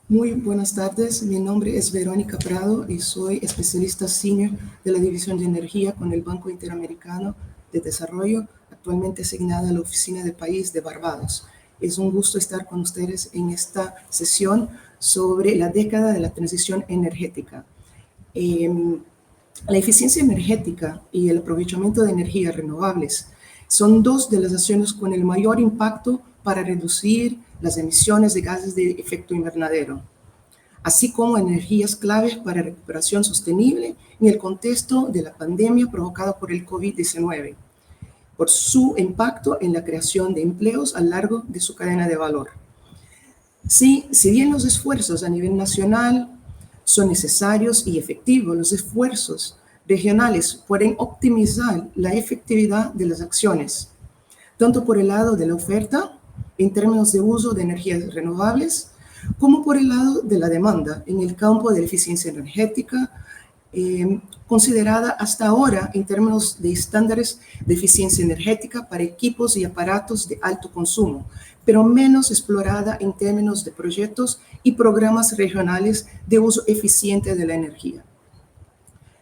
Muy buenas tardes, mi nombre es Verónica Prado y soy especialista senior de la División de Energía con el Banco Interamericano de Desarrollo, actualmente asignada a la Oficina de País de Barbados. Es un gusto estar con ustedes en esta sesión sobre la década de la transición energética. La eficiencia energética y el aprovechamiento de energías renovables son dos de las acciones con el mayor impacto para reducir las emisiones de gases de efecto invernadero, así como energías claves para recuperación sostenible en el contexto de la pandemia provocada por el COVID-19, por su impacto en la creación de empleos a lo largo de su cadena de valor. Sí, si bien los esfuerzos a nivel nacional son necesarios y efectivos, los esfuerzos regionales pueden optimizar la efectividad de las acciones, tanto por el lado de la oferta, en términos de uso de energías renovables, como por el lado de la demanda, en el campo de la eficiencia energética, considerada hasta ahora en términos de estándares de eficiencia energética para equipos y aparatos de alto consumo, pero menos explorada en términos de proyectos y programas regionales de uso eficiente de la energía.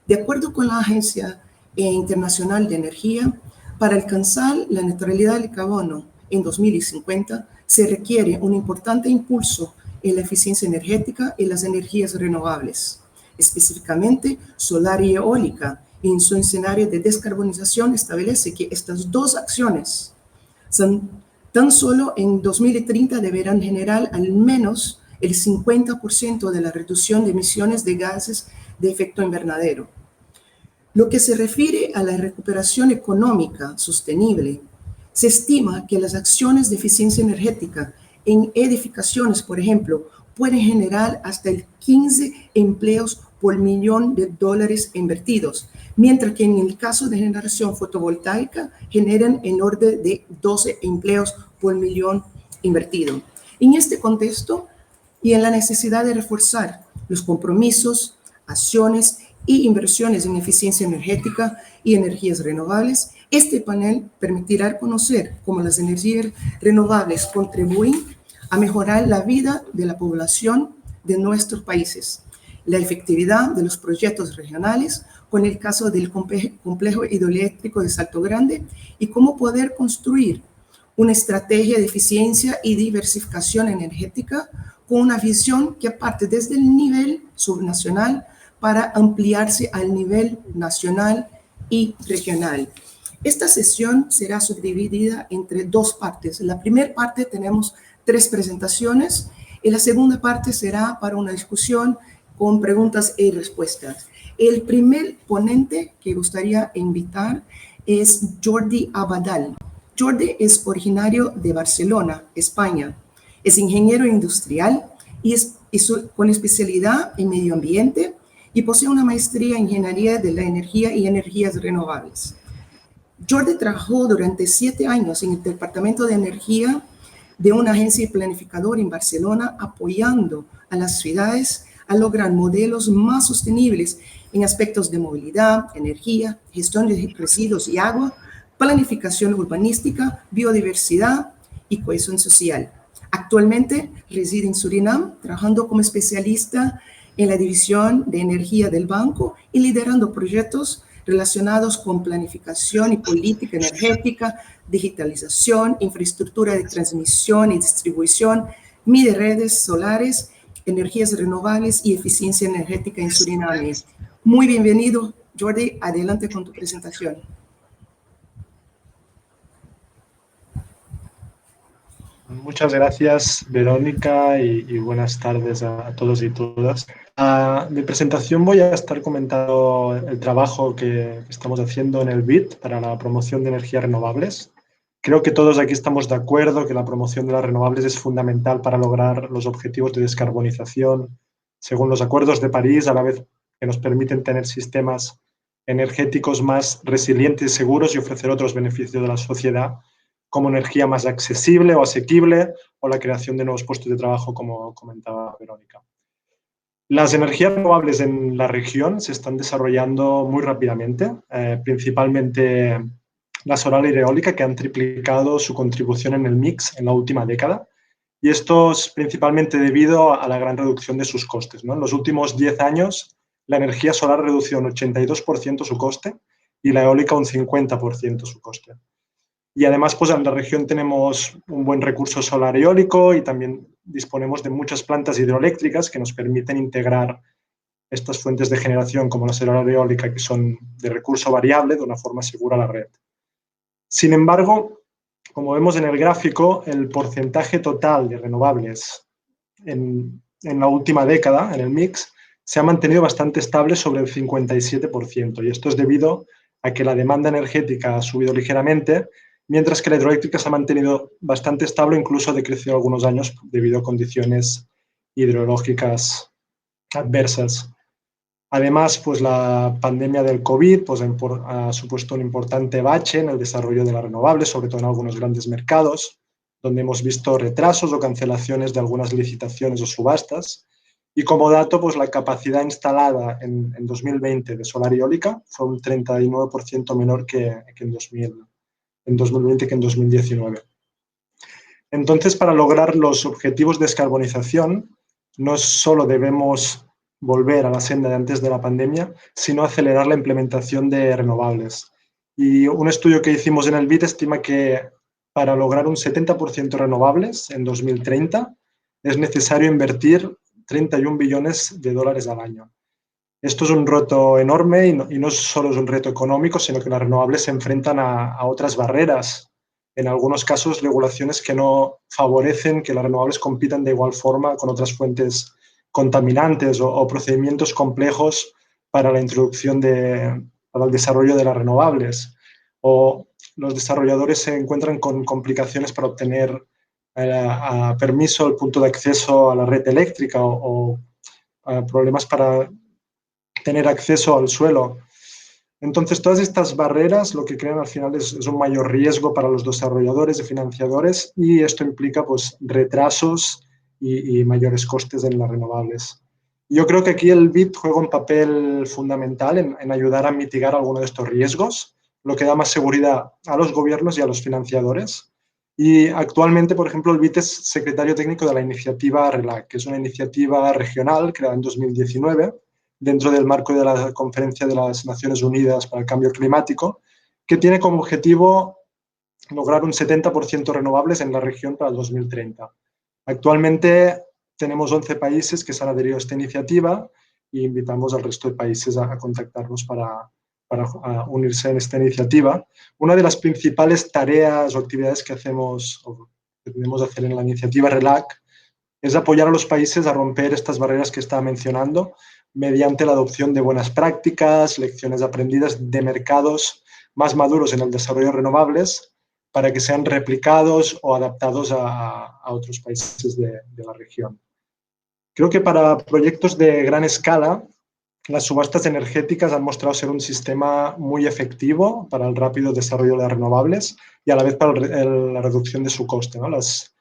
De acuerdo con la Agencia Internacional de Energía, para alcanzar la neutralidad de carbono en 2050, se requiere un importante impulso en la eficiencia energética y las energías renovables, específicamente solar y eólica. En su escenario de descarbonización establece que estas dos acciones tan solo en 2030 deberán generar al menos el 50% de la reducción de emisiones de gases de efecto invernadero. Lo que se refiere a la recuperación económica sostenible, se estima que las acciones de eficiencia energética en edificaciones, por ejemplo, pueden generar hasta el 15 empleos por millón de dólares invertidos, mientras que en el caso de generación fotovoltaica generan en orden de 12 empleos por millón invertido. En este contexto y en la necesidad de reforzar los compromisos, acciones y inversiones en eficiencia energética y energías renovables, este panel permitirá conocer cómo las energías renovables contribuyen a mejorar la vida de la población de nuestros países, la efectividad de los proyectos regionales, con el caso del complejo hidroeléctrico de Salto Grande, y cómo poder construir una estrategia de eficiencia y diversificación energética con una visión que parte desde el nivel subnacional para ampliarse al nivel nacional y regional. Esta sesión será subdividida entre dos partes. En la primera parte tenemos 3 presentaciones y la segunda parte será para una discusión con preguntas y respuestas. El primer ponente que gustaría invitar es Jordi Abadal. Jordi es originario de Barcelona, España. Es ingeniero industrial y con especialidad en medio ambiente y posee una maestría en ingeniería de la energía y energías renovables. Jordi trabajó durante 7 años en el Departamento de Energía de una agencia planificadora en Barcelona, apoyando a las ciudades a lograr modelos más sostenibles en aspectos de movilidad, energía, gestión de residuos y agua, planificación urbanística, biodiversidad y cohesión social. Actualmente reside en Surinam, trabajando como especialista en la división de energía del banco y liderando proyectos relacionados con planificación y política energética, digitalización, infraestructura de transmisión y distribución, mide redes solares, energías renovables y eficiencia energética en Surinam. Muy bienvenido, Jordi. Adelante con tu presentación. Muchas gracias, Verónica, y buenas tardes a todos y todas. Mi presentación voy a estar comentando el trabajo que estamos haciendo en el BID para la promoción de energías renovables. Creo que todos aquí estamos de acuerdo que la promoción de las renovables es fundamental para lograr los objetivos de descarbonización según los acuerdos de París, a la vez que nos permiten tener sistemas energéticos más resilientes y seguros y ofrecer otros beneficios de la sociedad, como energía más accesible o asequible o la creación de nuevos puestos de trabajo, como comentaba Verónica. Las energías renovables en la región se están desarrollando muy rápidamente, principalmente la solar y eólica, que han triplicado su contribución en el mix en la última década, Y esto es principalmente debido a la gran reducción de sus costes, ¿no? En los últimos 10 años, la energía solar redució un 82% su coste y la eólica un 50% su coste. Y además, pues en la región tenemos un buen recurso solar y eólico y también disponemos de muchas plantas hidroeléctricas que nos permiten integrar estas fuentes de generación como la solar y eólica, que son de recurso variable, de una forma segura a la red. Sin embargo, como vemos en el gráfico, el porcentaje total de renovables en la última década, en el mix, se ha mantenido bastante estable sobre el 57%, y esto es debido a que la demanda energética ha subido ligeramente, mientras que la hidroeléctrica se ha mantenido bastante estable, incluso ha decrecido algunos años debido a condiciones hidrológicas adversas. Además, pues la pandemia del COVID pues, ha supuesto un importante bache en el desarrollo de las renovables, sobre todo en algunos grandes mercados, donde hemos visto retrasos o cancelaciones de algunas licitaciones o subastas. Y como dato, pues la capacidad instalada en 2020 de solar y eólica fue un 39% menor que en 2020 que en 2019. Entonces, para lograr los objetivos de descarbonización, no solo debemos volver a la senda de antes de la pandemia, sino acelerar la implementación de renovables. Y un estudio que hicimos en el BID estima que para lograr un 70% renovables en 2030 es necesario invertir 31 billones de dólares al año. Esto es un reto enorme y no solo es un reto económico, sino que las renovables se enfrentan a otras barreras. En algunos casos, regulaciones que no favorecen que las renovables compitan de igual forma con otras fuentes contaminantes o procedimientos complejos para la introducción para el desarrollo de las renovables. O los desarrolladores se encuentran con complicaciones para obtener permiso al punto de acceso a la red eléctrica o problemas para tener acceso al suelo. Entonces, todas estas barreras lo que crean al final es un mayor riesgo para los desarrolladores y financiadores, y esto implica pues, retrasos y mayores costes en las renovables. Yo creo que aquí el BID juega un papel fundamental en ayudar a mitigar algunos de estos riesgos, lo que da más seguridad a los gobiernos y a los financiadores. Y actualmente, por ejemplo, el BID es secretario técnico de la iniciativa RELAC, que es una iniciativa regional creada en 2019 dentro del marco de la Conferencia de las Naciones Unidas para el Cambio Climático, que tiene como objetivo lograr un 70% renovables en la región para el 2030. Actualmente tenemos 11 países que se han adherido a esta iniciativa y invitamos al resto de países a contactarnos para unirse en esta iniciativa. Una de las principales tareas o actividades que hacemos o que tenemos que hacer en la iniciativa RELAC es apoyar a los países a romper estas barreras que estaba mencionando mediante la adopción de buenas prácticas, lecciones aprendidas de mercados más maduros en el desarrollo de renovables para que sean replicados o adaptados a otros países de la región. Creo que para proyectos de gran escala, las subastas energéticas han mostrado ser un sistema muy efectivo para el rápido desarrollo de las renovables y a la vez para la reducción de su coste, ¿no? Las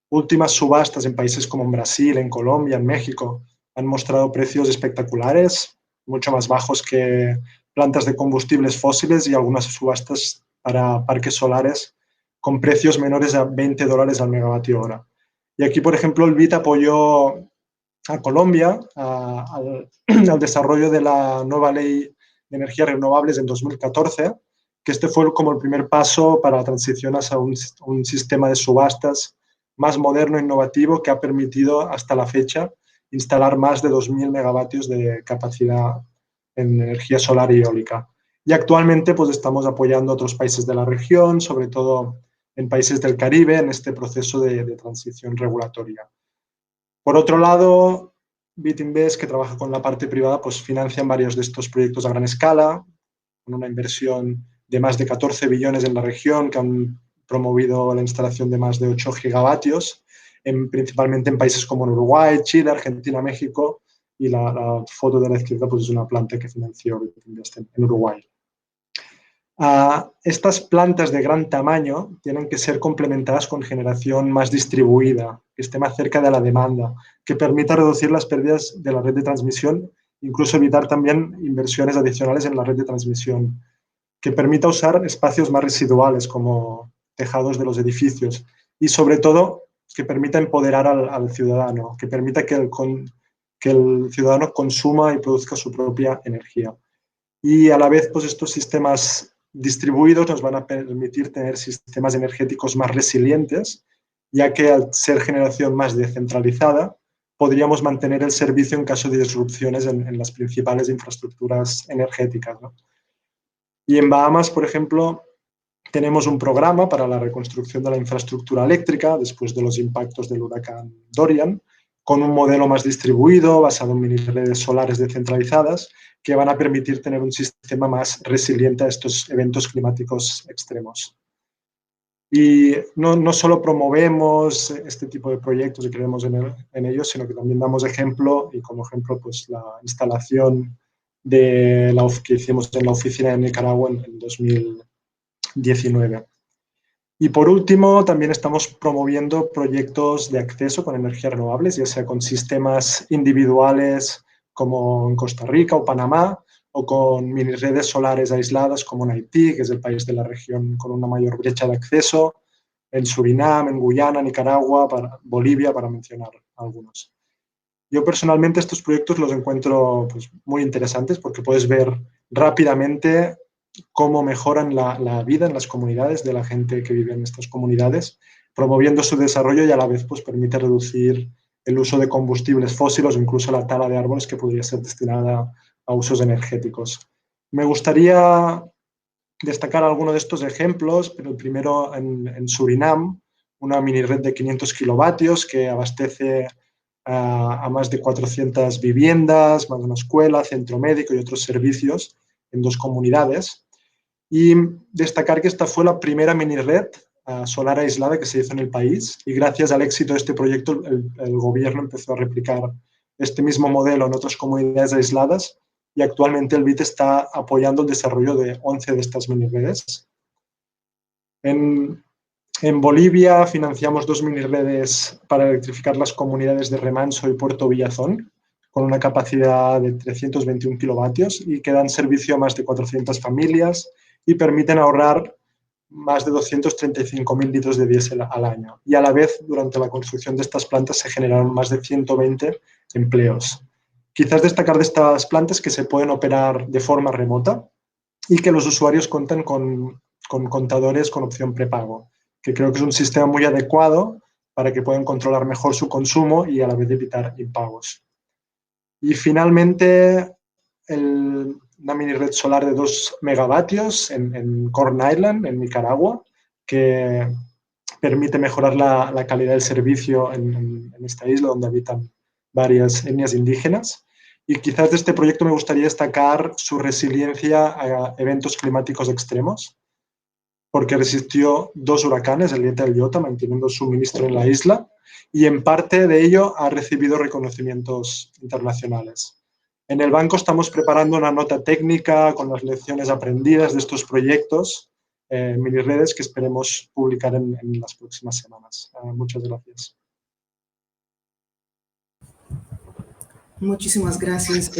últimas subastas en países como en Brasil, en Colombia, en México, han mostrado precios espectaculares, mucho más bajos que plantas de combustibles fósiles y algunas subastas para parques solares con precios menores a $20 al megavatio hora. Y aquí, por ejemplo, el BID apoyó a Colombia al desarrollo de la nueva ley de energías renovables en 2014, que este fue como el primer paso para la transición hacia un sistema de subastas más moderno e innovativo que ha permitido hasta la fecha instalar más de 2.000 megavatios de capacidad en energía solar y eólica. Y actualmente pues, estamos apoyando a otros países de la región, sobre todo en países del Caribe, en este proceso de transición regulatoria. Por otro lado, BitInvest, que trabaja con la parte privada, pues financian varios de estos proyectos a gran escala, con una inversión de más de 14 billones en la región, que han promovido la instalación de más de 8 gigavatios, principalmente en países como Uruguay, Chile, Argentina, México, y la foto de la izquierda pues, es una planta que financió BitInvest en Uruguay. Estas plantas de gran tamaño tienen que ser complementadas con generación más distribuida, que esté más cerca de la demanda, que permita reducir las pérdidas de la red de transmisión, incluso evitar también inversiones adicionales en la red de transmisión, que permita usar espacios más residuales como tejados de los edificios y, sobre todo, que permita empoderar al ciudadano, que permita que el ciudadano consuma y produzca su propia energía. Y a la vez, pues estos sistemas distribuidos nos van a permitir tener sistemas energéticos más resilientes, ya que al ser generación más descentralizada, podríamos mantener el servicio en caso de disrupciones en las principales infraestructuras energéticas, ¿no? Y en Bahamas, por ejemplo, tenemos un programa para la reconstrucción de la infraestructura eléctrica después de los impactos del huracán Dorian, con un modelo más distribuido, basado en mini redes solares descentralizadas, que van a permitir tener un sistema más resiliente a estos eventos climáticos extremos. Y no solo promovemos este tipo de proyectos y creemos en ellos, sino que también damos ejemplo, y como ejemplo, pues la instalación que hicimos en la oficina de Nicaragua en 2019. Y por último, también estamos promoviendo proyectos de acceso con energías renovables, ya sea con sistemas individuales como en Costa Rica o Panamá, o con mini redes solares aisladas como en Haití, que es el país de la región con una mayor brecha de acceso, en Surinam, en Guyana, Nicaragua, Bolivia, para mencionar algunos. Yo personalmente estos proyectos los encuentro pues, muy interesantes porque puedes ver rápidamente cómo mejoran la vida en las comunidades de la gente que vive en estas comunidades, promoviendo su desarrollo y a la vez pues, permite reducir el uso de combustibles fósiles o incluso la tala de árboles que podría ser destinada a usos energéticos. Me gustaría destacar alguno de estos ejemplos, pero el primero en Surinam, una mini red de 500 kilovatios que abastece a más de 400 viviendas, más de una escuela, centro médico y otros servicios en 2 comunidades. Y destacar que esta fue la primera mini red solar aislada que se hizo en el país y gracias al éxito de este proyecto el gobierno empezó a replicar este mismo modelo en otras comunidades aisladas y actualmente el BIT está apoyando el desarrollo de 11 de estas mini redes. En Bolivia financiamos 2 mini redes para electrificar las comunidades de Remanso y Puerto Villazón, con una capacidad de 321 kilovatios y que dan servicio a más de 400 familias y permiten ahorrar más de 235.000 litros de diésel al año. Y a la vez, durante la construcción de estas plantas se generaron más de 120 empleos. Quizás destacar de estas plantas que se pueden operar de forma remota y que los usuarios cuentan con contadores con opción prepago, que creo que es un sistema muy adecuado para que puedan controlar mejor su consumo y a la vez evitar impagos. Y finalmente, una mini red solar de 2 megavatios en Corn Island, en Nicaragua, que permite mejorar la calidad del servicio en esta isla donde habitan varias etnias indígenas. Y quizás de este proyecto me gustaría destacar su resiliencia a eventos climáticos extremos, porque resistió 2 huracanes, el Eta y el Iota, manteniendo el suministro en la isla, y en parte de ello ha recibido reconocimientos internacionales. En el banco estamos preparando una nota técnica con las lecciones aprendidas de estos proyectos, mini redes, que esperemos publicar en las próximas semanas. Muchas gracias. Muchísimas gracias,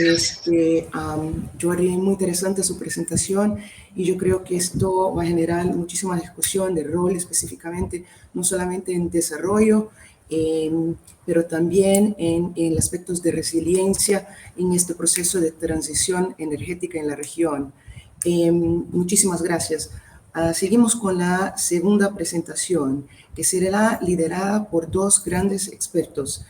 Jordi, muy interesante su presentación y yo creo que esto va a generar muchísima discusión de rol específicamente, no solamente en desarrollo, pero también en aspectos de resiliencia en este proceso de transición energética en la región. Muchísimas gracias. Seguimos con la segunda presentación, que será liderada por 2 grandes expertos.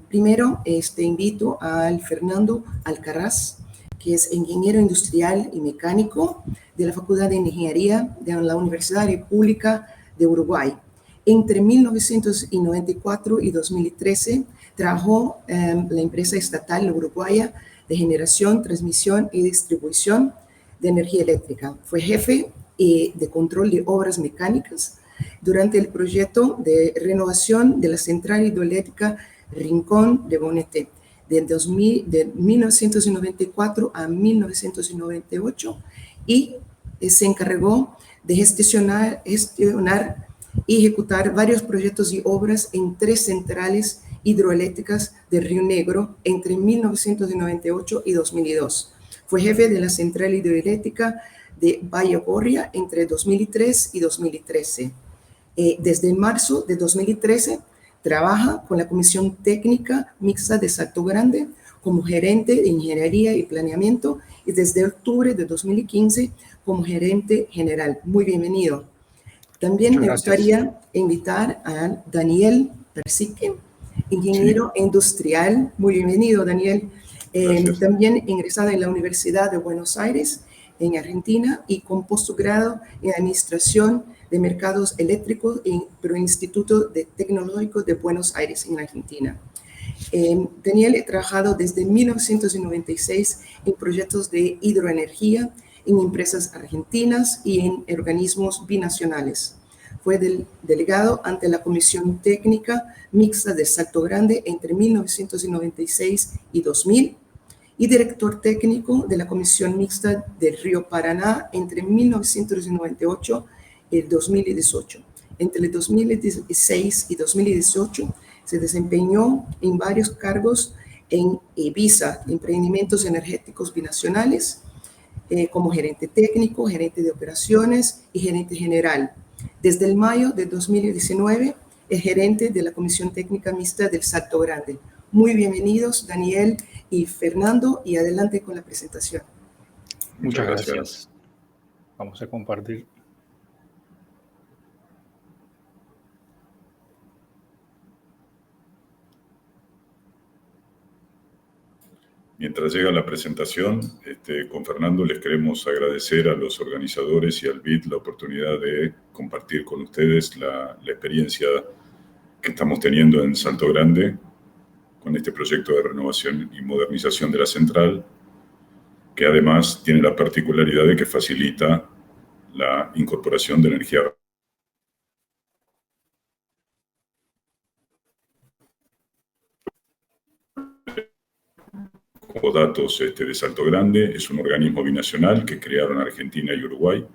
Primero, invito al Fernando Alcaraz, que es ingeniero industrial y mecánico de la Facultad de Ingeniería de la Universidad República de Uruguay. Entre 1994 y 2013 trabajó en la empresa estatal uruguaya de generación, transmisión y distribución de energía eléctrica. Fue jefe de control de obras mecánicas durante el proyecto de renovación de la central hidroeléctrica Rincón de Bonete de 1994 a 1998 y se encargó de gestionar y ejecutar varios proyectos y obras en 3 centrales hidroeléctricas de Río Negro entre 1998 y 2002. Fue jefe de la central hidroeléctrica de Bahía entre 2003 y 2013. Desde marzo de 2013 Trabaja con la Comisión Técnica Mixta de Salto Grande como gerente de Ingeniería y Planeamiento y desde octubre de 2015 como gerente general. Muy bienvenido. También me gustaría invitar a Daniel Persique, ingeniero industrial. Muy bienvenido, Daniel. También ingresada en la Universidad de Buenos Aires, en Argentina, y con postgrado en Administración de Mercados Eléctricos por el Instituto Tecnológico de Buenos Aires, en Argentina. Daniel ha trabajado desde 1996 en proyectos de hidroenergía, en empresas argentinas y en organismos binacionales. Fue delegado ante la Comisión Técnica Mixta de Salto Grande entre 1996 y 2000 y director técnico de la Comisión Mixta del Río Paraná entre 1998 y 2018. Entre el 2016 y 2018 se desempeñó en varios cargos en EBISA, Emprendimientos Energéticos Binacionales, como gerente técnico, gerente de operaciones y gerente general. Desde el mayo de 2019 es gerente de la Comisión Técnica Mixta del Salto Grande. Muy bienvenidos, Daniel y Fernando, y adelante con la presentación. Muchas gracias. Vamos a compartir. Mientras llega la presentación, con Fernando les queremos agradecer a los organizadores y al BID la oportunidad de compartir con ustedes la experiencia que estamos teniendo en Salto Grande con este proyecto de renovación y modernización de la central, que además tiene la particularidad de que facilita la incorporación de energía como datos de Salto Grande. Es un organismo binacional que crearon Argentina y Uruguay.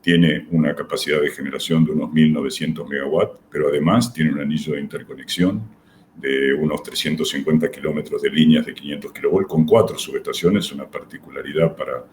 Tiene una capacidad de generación de unos 1.900 megawatts, pero además tiene un anillo de interconexión de unos 350 kilómetros de líneas de 500 kilovolts con 4 subestaciones, una particularidad para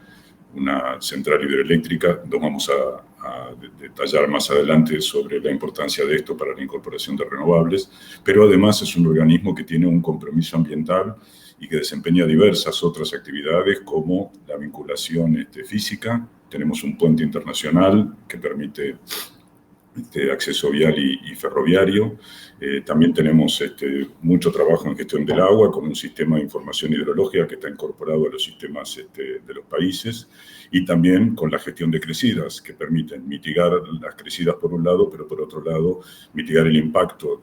una central hidroeléctrica. Nos vamos a detallar más adelante sobre la importancia de esto para la incorporación de renovables, pero además es un organismo que tiene un compromiso ambiental y que desempeña diversas otras actividades como la vinculación física. Tenemos un puente internacional que permite acceso vial y ferroviario. También tenemos mucho trabajo en gestión del agua con un sistema de información hidrológica que está incorporado a los sistemas de los países, y también con la gestión de crecidas que permiten mitigar las crecidas por un lado, pero por otro lado mitigar el impacto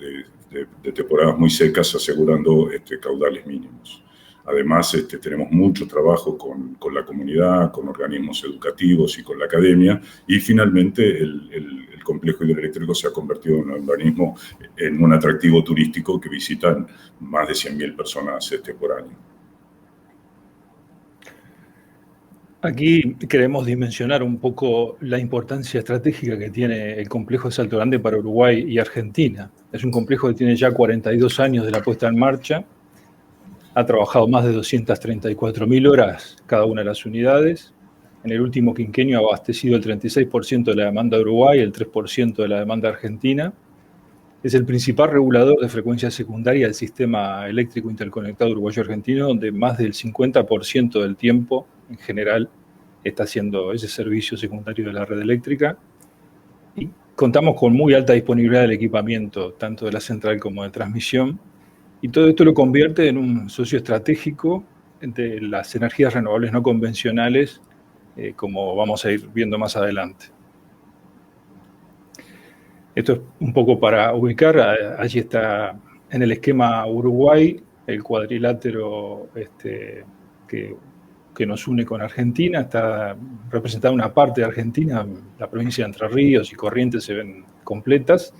de temporadas muy secas, asegurando caudales mínimos. Además, tenemos mucho trabajo con la comunidad, con organismos educativos y con la academia. Y finalmente, el complejo hidroeléctrico se ha convertido en un organismo, en un atractivo turístico que visitan más de 100.000 personas por año. Aquí queremos dimensionar un poco la importancia estratégica que tiene el complejo de Salto Grande para Uruguay y Argentina. Es un complejo que tiene ya 42 años de la puesta en marcha. Ha trabajado más de 234.000 horas cada una de las unidades. En el último quinquenio ha abastecido el 36% de la demanda de Uruguay, el 3% de la demanda argentina. Es el principal regulador de frecuencia secundaria del sistema eléctrico interconectado uruguayo-argentino, donde más del 50% del tiempo, en general, está haciendo ese servicio secundario de la red eléctrica. Y contamos con muy alta disponibilidad del equipamiento, tanto de la central como de transmisión. Y todo esto lo convierte en un socio estratégico de las energías renovables no convencionales, como vamos a ir viendo más adelante. Esto es un poco para ubicar. Allí está en el esquema Uruguay, el cuadrilátero que nos une con Argentina. Está representada una parte de Argentina, la provincia de Entre Ríos y Corrientes se ven completas,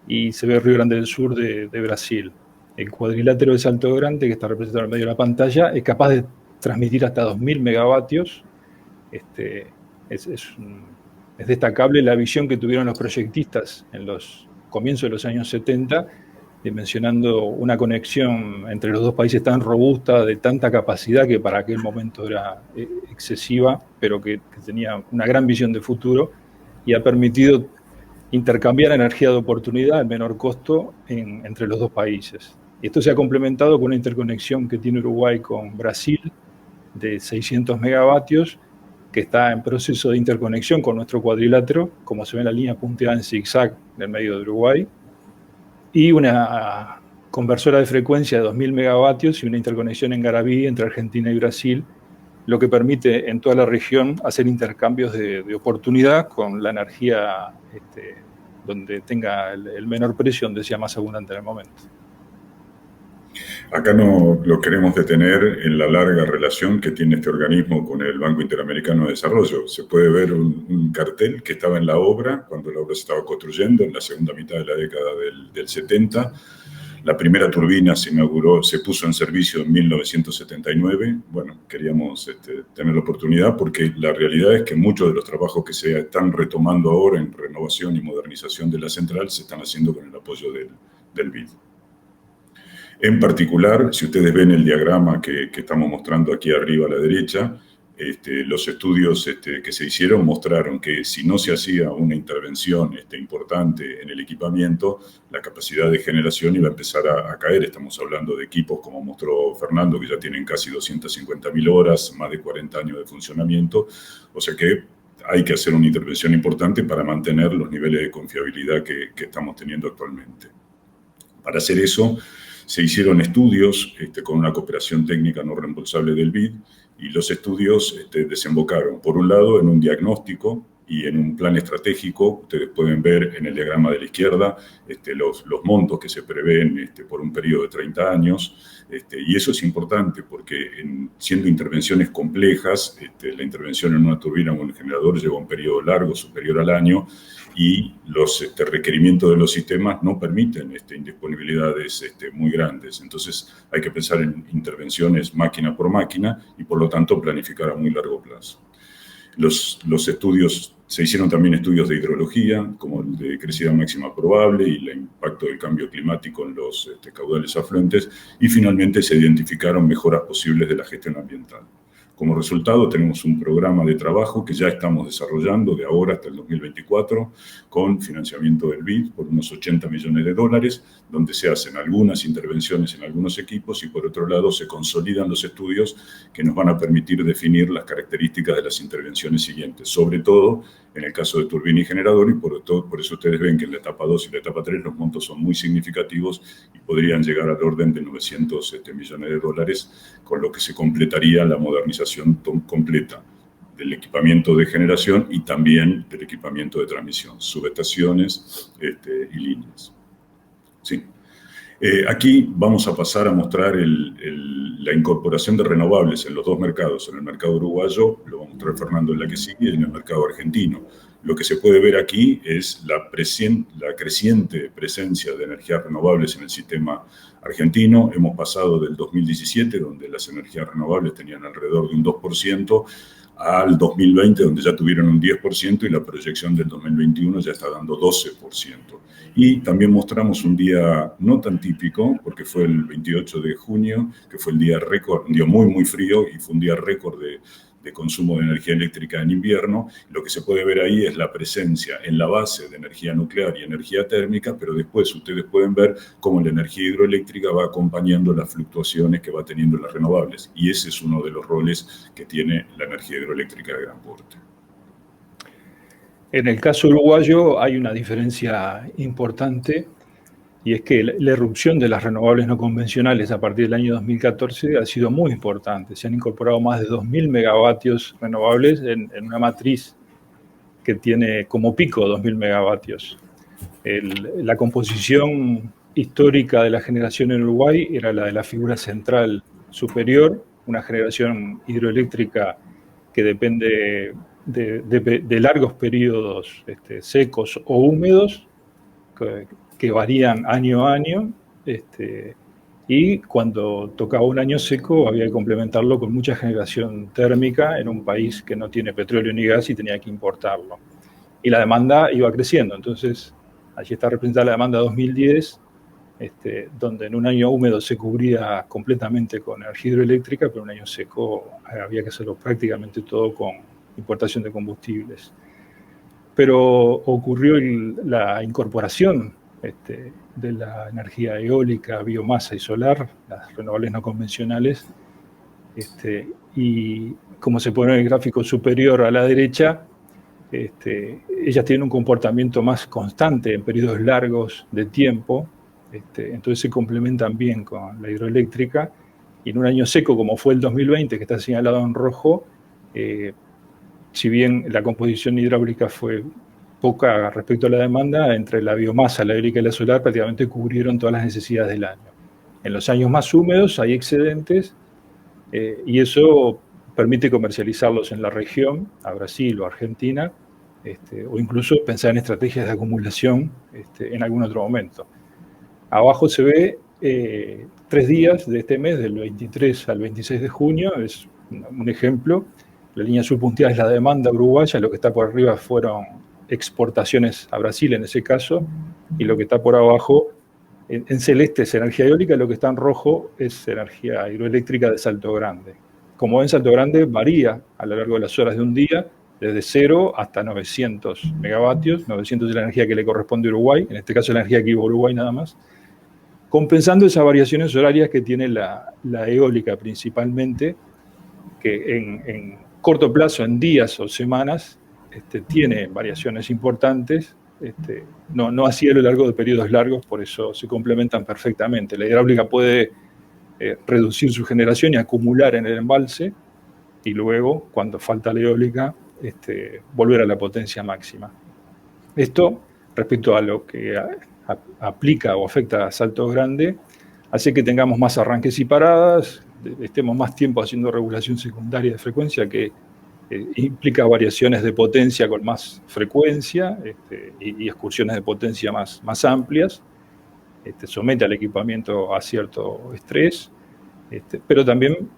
y se ve Río Grande del Sur de Brasil. El cuadrilátero de Salto Grande, que está representado en medio de la pantalla, es capaz de transmitir hasta 2.000 megavatios. Es destacable la visión que tuvieron los proyectistas en los comienzos de los años 70, dimensionando una conexión entre los dos países tan robusta, de tanta capacidad, que para aquel momento era excesiva, pero que tenía una gran visión de futuro, y ha permitido intercambiar energía de oportunidad al menor costo entre los dos países. Y esto se ha complementado con una interconexión que tiene Uruguay con Brasil de 600 megavatios, que está en proceso de interconexión con nuestro cuadrilátero, como se ve en la línea punteada en zigzag en el medio de Uruguay, y una conversora de frecuencia de 2000 megavatios y una interconexión en Garabí entre Argentina y Brasil, lo que permite en toda la región hacer intercambios de oportunidad con la energía donde tenga el menor precio, donde sea más abundante en el momento. Acá no lo queremos detener en la larga relación que tiene este organismo con el Banco Interamericano de Desarrollo. Se puede ver un cartel que estaba en la obra, cuando la obra se estaba construyendo, en la segunda mitad de la década del 70. La primera turbina se inauguró, se puso en servicio en 1979. Bueno, queríamos tener la oportunidad porque la realidad es que muchos de los trabajos que se están retomando ahora en renovación y modernización de la central se están haciendo con el apoyo del BID. En particular, si ustedes ven el diagrama que estamos mostrando aquí arriba a la derecha, los estudios que se hicieron mostraron que si no se hacía una intervención importante en el equipamiento, la capacidad de generación iba a empezar a caer. Estamos hablando de equipos, como mostró Fernando, que ya tienen casi 250.000 horas, más de 40 años de funcionamiento. O sea que hay que hacer una intervención importante para mantener los niveles de confiabilidad que estamos teniendo actualmente. Para hacer eso, se hicieron estudios con una cooperación técnica no reembolsable del BID, y los estudios desembocaron, por un lado, en un diagnóstico y en un plan estratégico. Ustedes pueden ver en el diagrama de la izquierda los montos que se prevén por un periodo de 30 años. Y eso es importante porque siendo intervenciones complejas, la intervención en una turbina o en un generador lleva un periodo largo, superior al año, y los requerimientos de los sistemas no permiten indisponibilidades muy grandes. Entonces hay que pensar en intervenciones máquina por máquina y por lo tanto planificar a muy largo plazo. Los estudios, se hicieron también estudios de hidrología, como el de crecida máxima probable y el impacto del cambio climático en los caudales afluentes, y finalmente se identificaron mejoras posibles de la gestión ambiental. Como resultado, tenemos un programa de trabajo que ya estamos desarrollando de ahora hasta el 2024 con financiamiento del BID por unos 80 millones de dólares, donde se hacen algunas intervenciones en algunos equipos y por otro lado se consolidan los estudios que nos van a permitir definir las características de las intervenciones siguientes, sobre todo en el caso de turbina y generador, y por eso ustedes ven que en la etapa 2 y la etapa 3 los montos son muy significativos y podrían llegar al orden de 900 millones de dólares, con lo que se completaría la modernización completa del equipamiento de generación y también del equipamiento de transmisión, subestaciones y líneas. Sí. Aquí vamos a pasar a mostrar la incorporación de renovables en los dos mercados. En el mercado uruguayo, lo va a mostrar Fernando en la que sigue, y en el mercado argentino. Lo que se puede ver aquí es la creciente presencia de energías renovables en el sistema argentino. Hemos pasado del 2017, donde las energías renovables tenían alrededor de un 2%, al 2020, donde ya tuvieron un 10%, y la proyección del 2021 ya está dando 12%. Y también mostramos un día no tan típico, porque fue el 28 de junio, que fue el día récord, un día muy, muy frío, y fue un día récord de consumo de energía eléctrica en invierno. Lo que se puede ver ahí es la presencia en la base de energía nuclear y energía térmica, pero después ustedes pueden ver cómo la energía hidroeléctrica va acompañando las fluctuaciones que va teniendo las renovables. Y ese es uno de los roles que tiene la energía hidroeléctrica de gran porte. En el caso uruguayo hay una diferencia importante, y es que la irrupción de las renovables no convencionales a partir del año 2014 ha sido muy importante. Se han incorporado más de 2.000 megavatios renovables en una matriz que tiene como pico 2.000 megavatios. La composición histórica de la generación en Uruguay era la de la figura central superior, una generación hidroeléctrica que depende de largos periodos secos o húmedos, que varían año a año, y cuando tocaba un año seco había que complementarlo con mucha generación térmica en un país que no tiene petróleo ni gas y tenía que importarlo. Y la demanda iba creciendo, entonces allí está representada la demanda 2010, donde en un año húmedo se cubría completamente con energía hidroeléctrica, pero en un año seco había que hacerlo prácticamente todo con importación de combustibles. pero ocurrió la incorporación de la energía eólica, biomasa y solar, las renovables no convencionales, y como se pone en el gráfico superior a la derecha, ellas tienen un comportamiento más constante en periodos largos de tiempo, entonces se complementan bien con la hidroeléctrica, y en un año seco como fue el 2020, que está señalado en rojo, si bien la composición hidráulica fue poca respecto a la demanda, entre la biomasa, la eólica y la solar prácticamente cubrieron todas las necesidades del año. En los años más húmedos hay excedentes, y eso permite comercializarlos en la región, a Brasil o Argentina, o incluso pensar en estrategias de acumulación en algún otro momento. Abajo se ve 3 días de este mes, del 23 al 26 de junio, es un ejemplo. La línea azul punteada es la demanda uruguaya, lo que está por arriba fueron exportaciones a Brasil en ese caso, y lo que está por abajo, en celeste es energía eólica, lo que está en rojo es energía hidroeléctrica de Salto Grande. Como ven, Salto Grande varía a lo largo de las horas de un día, desde 0 hasta 900 megavatios, 900 es la energía que le corresponde a Uruguay, en este caso la energía que iba a Uruguay nada más, compensando esas variaciones horarias que tiene la eólica principalmente, que en corto plazo, en días o semanas, tiene variaciones importantes, no así a lo largo de periodos largos, por eso se complementan perfectamente. La hidráulica puede reducir su generación y acumular en el embalse, y luego, cuando falta la eólica, volver a la potencia máxima. Esto, respecto a lo que aplica o afecta a Salto Grande, hace que tengamos más arranques y paradas, estemos más tiempo haciendo regulación secundaria de frecuencia, que implica variaciones de potencia con más frecuencia y excursiones de potencia más amplias. Somete al equipamiento a cierto estrés, pero también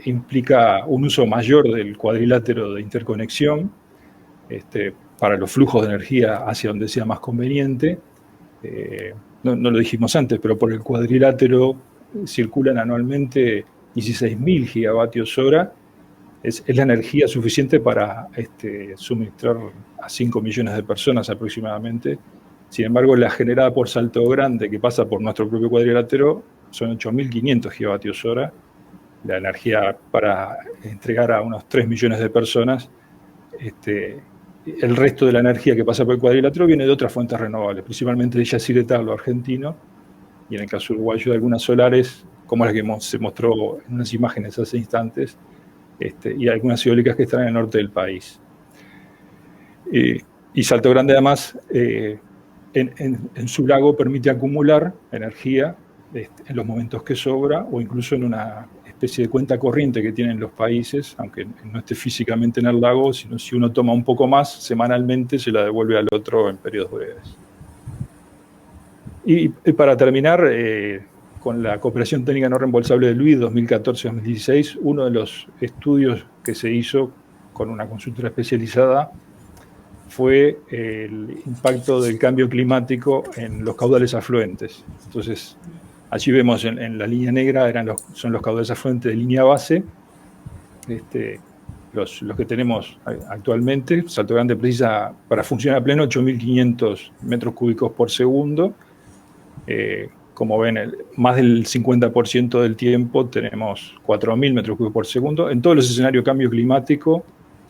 implica un uso mayor del cuadrilátero de interconexión para los flujos de energía hacia donde sea más conveniente. No lo dijimos antes, pero por el cuadrilátero circulan anualmente 16.000 gigavatios hora. Es la energía suficiente para suministrar a 5 millones de personas aproximadamente. Sin embargo, la generada por Salto Grande, que pasa por nuestro propio cuadrilátero, son 8.500 gigavatios hora. La energía para entregar a unos 3 millones de personas. El resto de la energía que pasa por el cuadrilátero viene de otras fuentes renovables, principalmente de Yacyretá, argentino, y en el caso uruguayo de algunas solares, como la que se mostró en unas imágenes hace instantes, y algunas eólicas que están en el norte del país. Y Salto Grande, además, en su lago permite acumular energía en los momentos que sobra, o incluso en una especie de cuenta corriente que tienen los países, aunque no esté físicamente en el lago, sino si uno toma un poco más semanalmente, se la devuelve al otro en periodos breves. Y para terminar, con la cooperación técnica no reembolsable de LUI 2014-2016, uno de los estudios que se hizo con una consultora especializada fue el impacto del cambio climático en los caudales afluentes. Entonces, allí vemos en la línea negra son los caudales afluentes de línea base, los que tenemos actualmente. Salto Grande precisa, para funcionar a pleno, 8.500 metros cúbicos por segundo. Como ven, más del 50% del tiempo tenemos 4.000 metros cúbicos por segundo. En todos los escenarios de cambio climático,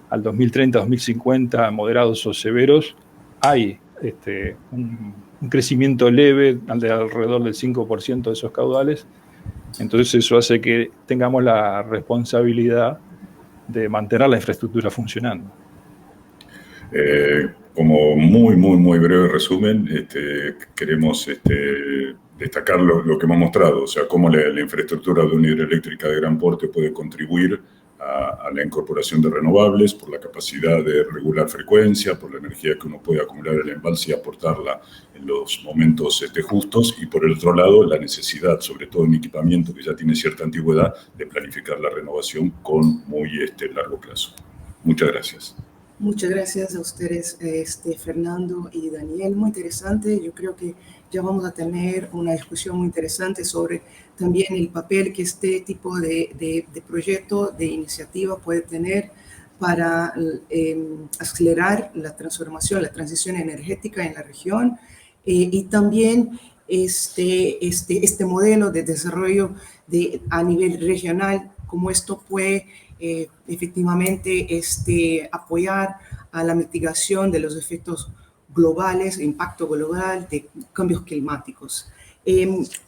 al 2030, 2050, moderados o severos, hay un crecimiento leve de alrededor del 5% de esos caudales. Entonces eso hace que tengamos la responsabilidad de mantener la infraestructura funcionando. Como muy breve resumen, queremos destacar lo que hemos mostrado, o sea, cómo la infraestructura de una hidroeléctrica de gran porte puede contribuir a la incorporación de renovables por la capacidad de regular frecuencia, por la energía que uno puede acumular en el embalse y aportarla en los momentos justos, y por el otro lado, la necesidad, sobre todo en equipamiento que ya tiene cierta antigüedad, de planificar la renovación con muy largo plazo. Muchas gracias. Muchas gracias a ustedes, Fernando y Daniel. Muy interesante. Yo creo que ya vamos a tener una discusión muy interesante sobre también el papel que este tipo de proyecto, de iniciativa puede tener para acelerar la transformación, la transición energética en la región, y también este modelo de desarrollo a nivel regional, como esto puede efectivamente apoyar a la mitigación de los efectos globales, impacto global de cambios climáticos.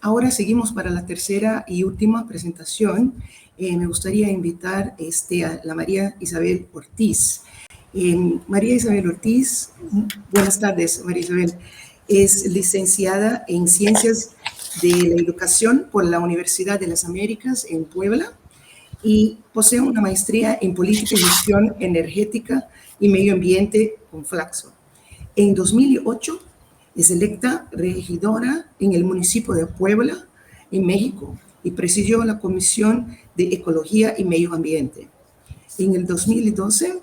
Ahora seguimos para la tercera y última presentación. Me gustaría invitar a la María Isabel Ortiz. María Isabel Ortiz, buenas tardes, María Isabel. Es licenciada en Ciencias de la Educación por la Universidad de las Américas en Puebla y posee una maestría en Política y Gestión Energética y Medio Ambiente con Flaxo. En 2008 es electa regidora en el municipio de Puebla, en México, y presidió la Comisión de Ecología y Medio Ambiente. En el 2012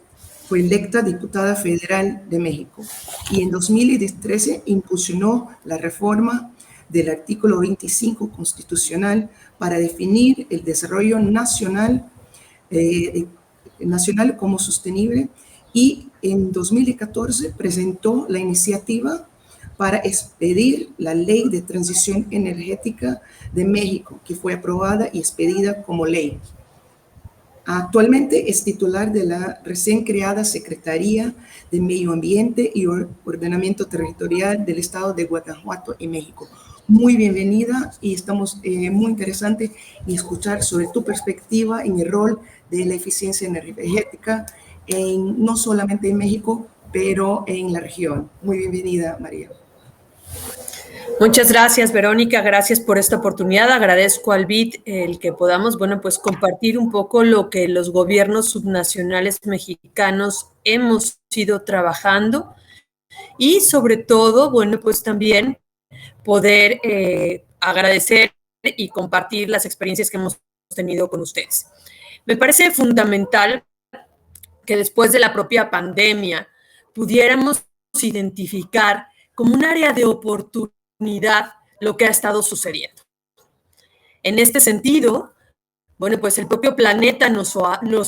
fue electa diputada federal de México y en 2013 impulsó la reforma del artículo 25 constitucional para definir el desarrollo nacional como sostenible, y en 2014 presentó la iniciativa para expedir la Ley de Transición Energética de México, que fue aprobada y expedida como ley. Actualmente es titular de la recién creada Secretaría de Medio Ambiente y Ordenamiento Territorial del Estado de Guanajuato en México. Muy bienvenida, y estamos muy interesantes en escuchar sobre tu perspectiva en el rol de la eficiencia energética, no solamente en México, pero en la región. Muy bienvenida, María. Muchas gracias, Verónica. Gracias por esta oportunidad. Agradezco al BID el que podamos, pues compartir un poco lo que los gobiernos subnacionales mexicanos hemos ido trabajando y sobre todo, pues también poder agradecer y compartir las experiencias que hemos tenido con ustedes. Me parece fundamental que después de la propia pandemia pudiéramos identificar como un área de oportunidad lo que ha estado sucediendo. En este sentido, pues el propio planeta nos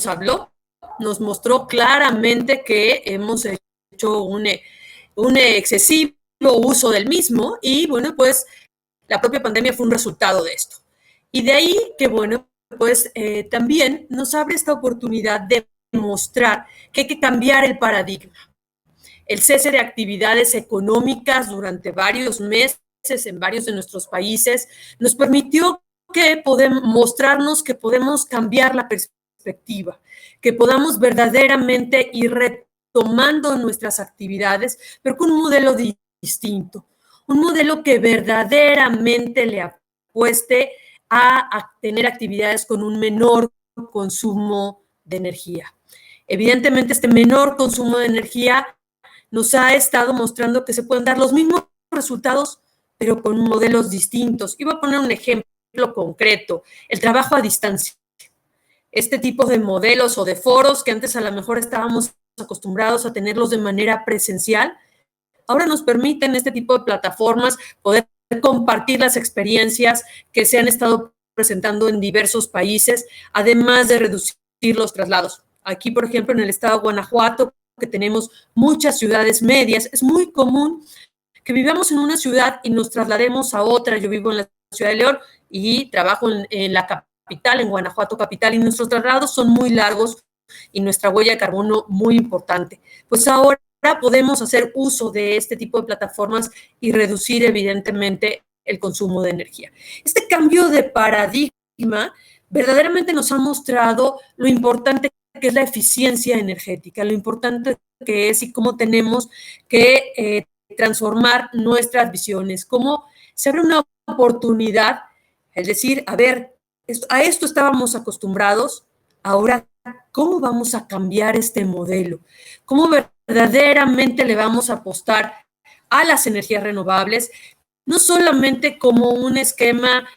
habló, nos mostró claramente que hemos hecho un excesivo uso del mismo y, pues la propia pandemia fue un resultado de esto. Y de ahí que, pues también nos abre esta oportunidad de mostrar que hay que cambiar el paradigma. El cese de actividades económicas durante varios meses en varios de nuestros países nos permitió mostrarnos que podemos cambiar la perspectiva, que podamos verdaderamente ir retomando nuestras actividades, pero con un modelo distinto, un modelo que verdaderamente le apueste a tener actividades con un menor consumo de energía. Evidentemente, este menor consumo de energía nos ha estado mostrando que se pueden dar los mismos resultados, pero con modelos distintos. Y voy a poner un ejemplo concreto, el trabajo a distancia. Este tipo de modelos o de foros que antes a lo mejor estábamos acostumbrados a tenerlos de manera presencial, ahora nos permiten este tipo de plataformas poder compartir las experiencias que se han estado presentando en diversos países, además de reducir los traslados. Aquí, por ejemplo, en el estado de Guanajuato, que tenemos muchas ciudades medias, es muy común que vivamos en una ciudad y nos traslademos a otra. Yo vivo en la ciudad de León y trabajo en la capital, en Guanajuato capital, y nuestros traslados son muy largos y nuestra huella de carbono muy importante. Pues ahora podemos hacer uso de este tipo de plataformas y reducir evidentemente el consumo de energía. Este cambio de paradigma verdaderamente nos ha mostrado lo importante que es la eficiencia energética, lo importante que es y cómo tenemos que transformar nuestras visiones, cómo se abre una oportunidad, es decir, a ver, a esto estábamos acostumbrados, ahora, ¿cómo vamos a cambiar este modelo? ¿Cómo verdaderamente le vamos a apostar a las energías renovables, no solamente como un esquema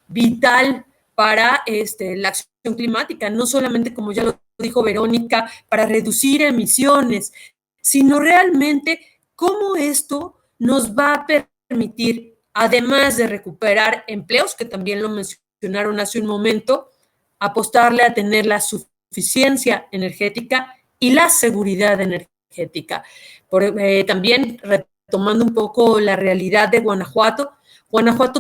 vital para la acción climática, no solamente, como ya lo dijo Verónica, para reducir emisiones, sino realmente cómo esto nos va a permitir, además de recuperar empleos, que también lo mencionaron hace un momento, apostarle a tener la suficiencia energética y la seguridad energética. También retomando un poco la realidad de Guanajuato,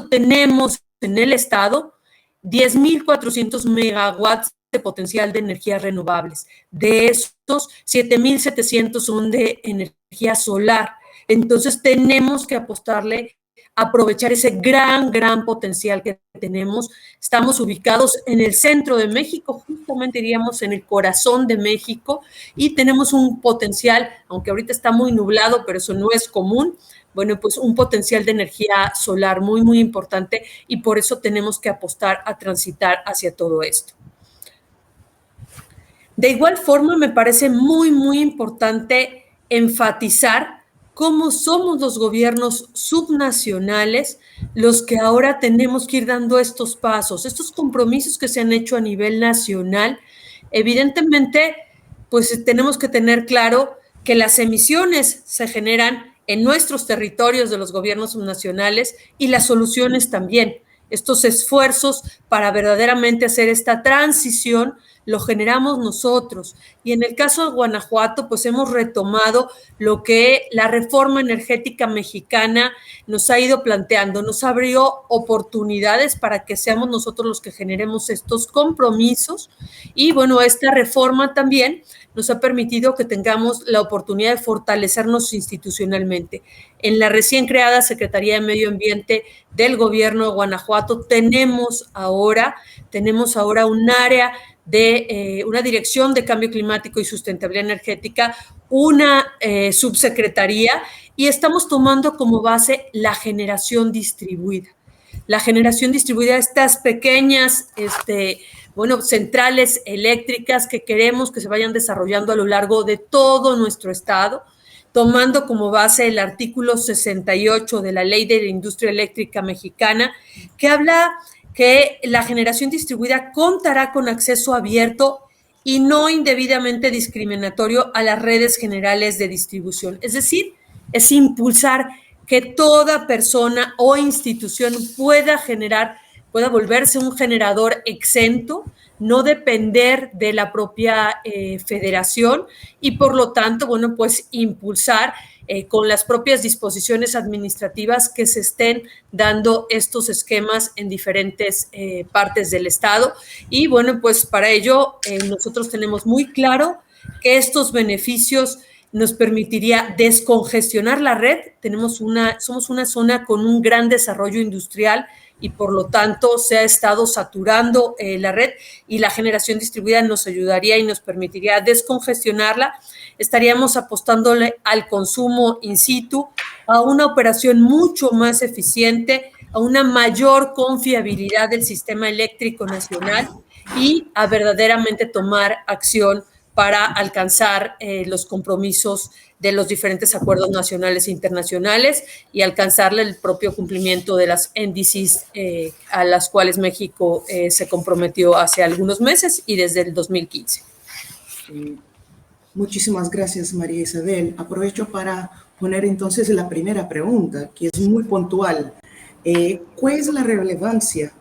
tenemos en el estado 10,400 megawatts de potencial de energías renovables. De estos, 7,700 son de energía solar. Entonces, tenemos que apostarle a aprovechar ese gran potencial que tenemos. Estamos ubicados en el centro de México, justamente diríamos en el corazón de México, y tenemos un potencial, aunque ahorita está muy nublado, pero eso no es común, bueno, pues un potencial de energía solar muy importante, y por eso tenemos que apostar a transitar hacia todo esto. De igual forma, me parece muy importante enfatizar cómo somos los gobiernos subnacionales los que ahora tenemos que ir dando estos pasos, estos compromisos que se han hecho a nivel nacional. Evidentemente, pues tenemos que tener claro que las emisiones se generan en nuestros territorios de los gobiernos subnacionales y las soluciones también. Estos esfuerzos para verdaderamente hacer esta transición lo generamos nosotros. Y en el caso de Guanajuato, pues hemos retomado lo que la reforma energética mexicana nos ha ido planteando, nos abrió oportunidades para que seamos nosotros los que generemos estos compromisos. Y bueno, esta reforma también nos ha permitido que tengamos la oportunidad de fortalecernos institucionalmente. En la recién creada Secretaría de Medio Ambiente del Gobierno de Guanajuato tenemos ahora un área de una dirección de cambio climático y sustentabilidad energética, una subsecretaría, y estamos tomando como base la generación distribuida. La generación distribuida, estas pequeñas centrales eléctricas que queremos que se vayan desarrollando a lo largo de todo nuestro estado, tomando como base el artículo 68 de la Ley de la Industria Eléctrica Mexicana, que habla que la generación distribuida contará con acceso abierto y no indebidamente discriminatorio a las redes generales de distribución. Es decir, es impulsar que toda persona o institución pueda volverse un generador exento, no depender de la propia federación y por lo tanto, bueno, pues impulsar con las propias disposiciones administrativas que se estén dando estos esquemas en diferentes partes del estado. Y bueno, pues para ello nosotros tenemos muy claro que estos beneficios nos permitiría descongestionar la red. Somos una zona con un gran desarrollo industrial y por lo tanto se ha estado saturando la red, y la generación distribuida nos ayudaría y nos permitiría descongestionarla. Estaríamos apostándole al consumo in situ, a una operación mucho más eficiente, a una mayor confiabilidad del sistema eléctrico nacional y a verdaderamente tomar acción para alcanzar los compromisos de los diferentes acuerdos nacionales e internacionales y alcanzarle el propio cumplimiento de las NDCs a las cuales México se comprometió hace algunos meses y desde el 2015. Muchísimas gracias, María Isabel. Aprovecho para poner entonces la primera pregunta, que es muy puntual. ¿Cuál es la relevancia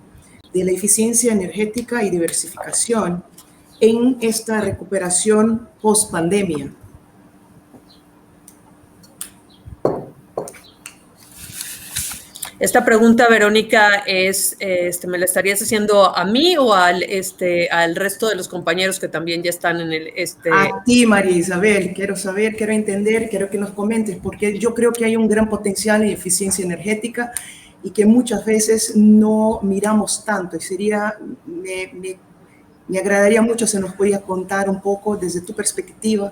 de la eficiencia energética y diversificación en esta recuperación post-pandemia? Esta pregunta, Verónica, ¿me la estarías haciendo a mí o al resto de los compañeros que también ya están en el... A ti, María Isabel. Quiero saber, quiero entender, quiero que nos comentes, porque yo creo que hay un gran potencial en eficiencia energética y que muchas veces no miramos tanto. Y me agradaría mucho si nos podías contar un poco desde tu perspectiva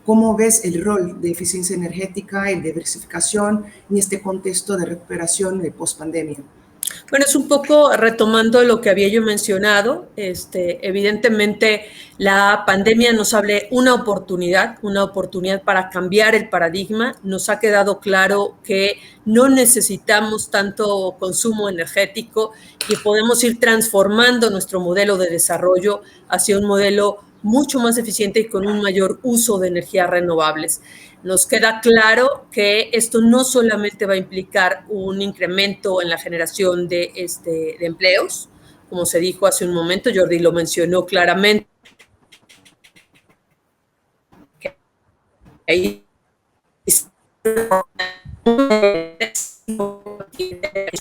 cómo ves el rol de eficiencia energética y diversificación en este contexto de recuperación de post-pandemia. Bueno, es un poco retomando lo que había yo mencionado. Evidentemente, la pandemia nos abre una oportunidad para cambiar el paradigma. Nos ha quedado claro que no necesitamos tanto consumo energético y podemos ir transformando nuestro modelo de desarrollo hacia un modelo mucho más eficiente y con un mayor uso de energías renovables. Nos queda claro que esto no solamente va a implicar un incremento en la generación de empleos, como se dijo hace un momento, Jordi lo mencionó claramente, ahí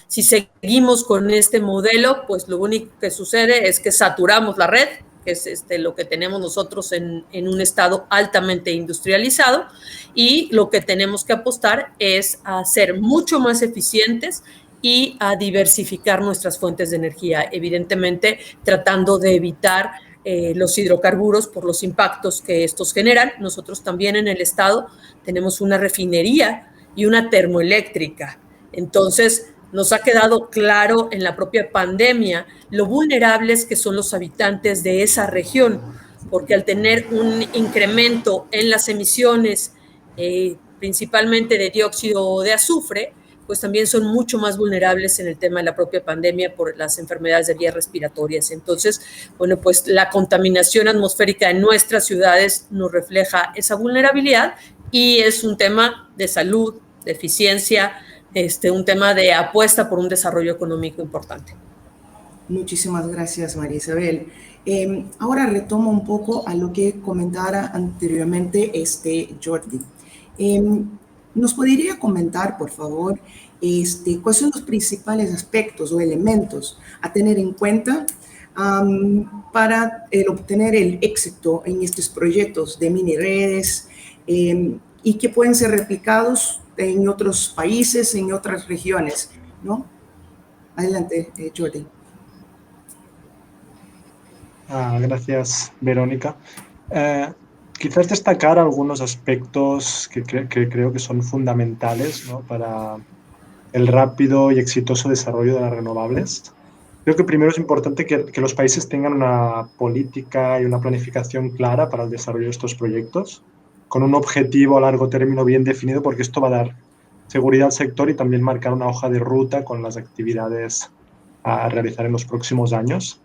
si seguimos con este modelo, pues lo único que sucede es que saturamos la red, que es lo que tenemos nosotros en un estado altamente industrializado, y lo que tenemos que apostar es a ser mucho más eficientes y a diversificar nuestras fuentes de energía, evidentemente tratando de evitar los hidrocarburos por los impactos que estos generan. Nosotros también en el estado tenemos una refinería y una termoeléctrica. Entonces, nos ha quedado claro en la propia pandemia lo vulnerables que son los habitantes de esa región, porque al tener un incremento en las emisiones, principalmente de dióxido de azufre, pues también son mucho más vulnerables en el tema de la propia pandemia por las enfermedades de vías respiratorias. Entonces, bueno, pues la contaminación atmosférica en nuestras ciudades nos refleja esa vulnerabilidad y es un tema de salud, de eficiencia, un tema de apuesta por un desarrollo económico importante. Muchísimas gracias, María Isabel. Ahora retomo un poco a lo que comentara anteriormente Jordi. ¿Nos podría comentar, por favor, cuáles son los principales aspectos o elementos a tener en cuenta para obtener el éxito en estos proyectos de mini redes y que pueden ser replicados en otros países, en otras regiones, ¿no? Adelante, Jordi. Gracias, Verónica. Quizás destacar algunos aspectos que creo que son fundamentales, ¿no?, para el rápido y exitoso desarrollo de las renovables. Creo que primero es importante que los países tengan una política y una planificación clara para el desarrollo de estos proyectos, con un objetivo a largo término bien definido, porque esto va a dar seguridad al sector y también marcar una hoja de ruta con las actividades a realizar en los próximos años.